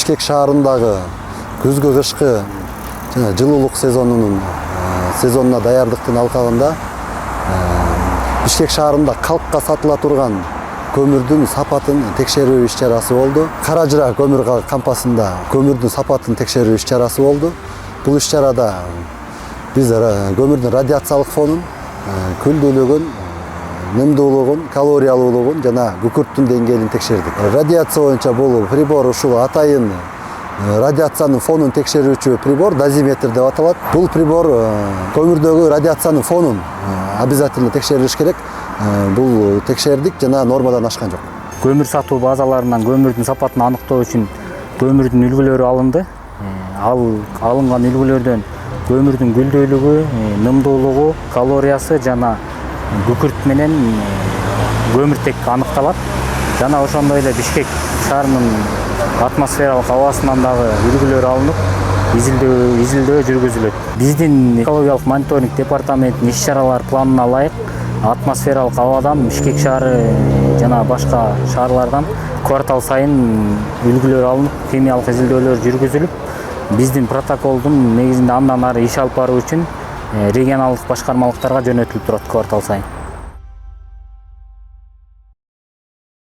Бишкек шаарындагы күзгү кышкы жана жылуулук сезонуна даярдыктын алкагында Бишкек шаарында калкка сатыла турган көмүрдүн сапатын текшерүү иш-чарасы болду. Каражыра көмүр кампасында көмүрдүн сапатын текшерүү иш-чарасы болду. Бул иш-чарада биз көмүрдүн радиациялык фонун, күлдүүлүгүн, нымдуулугун, калориялуулугун жана күкүрттүн деңгээлин текшердик. Радиация боюнча бул прибор ушул атайын радиациянын фонун текшерүүчү прибор, дозиметр деп аталат. Бул прибор көмүрдөгү радиациянын фонун обязательно текшерилиш керек. Бул текшердик жана нормадан ашкан жок. Көмүр сатуу базаларынан көмүрдүн сапатын аныктоо үчүн көмүрдүн үлгүлөрү алынды. Ал алынган үлгүлөрдөн көмүрдүн күлдүүлүгү, нымдуулугу, калориясы жана күкүрт менен көмүртек аныкталат. Жана ошондой эле Бишкек шаарынын атмосфералык абасынан дагы үлгүлөр алынып, изилдөө жүргүзүлөт. Биздин экологиялык мониторинг департаментинин иш-чаралар планына ылайык атмосфералык абадан Бишкек шаары жана башка шаарлардан квартал сайын үлгүлөр алынып, химиялык изилдөөлөр жүргүзүлүп, биздин протоколдун негизинде андан ары иш алып баруу үчүн регионалдык башкармалыктарга жөнөтүлүп турат квартал сайын.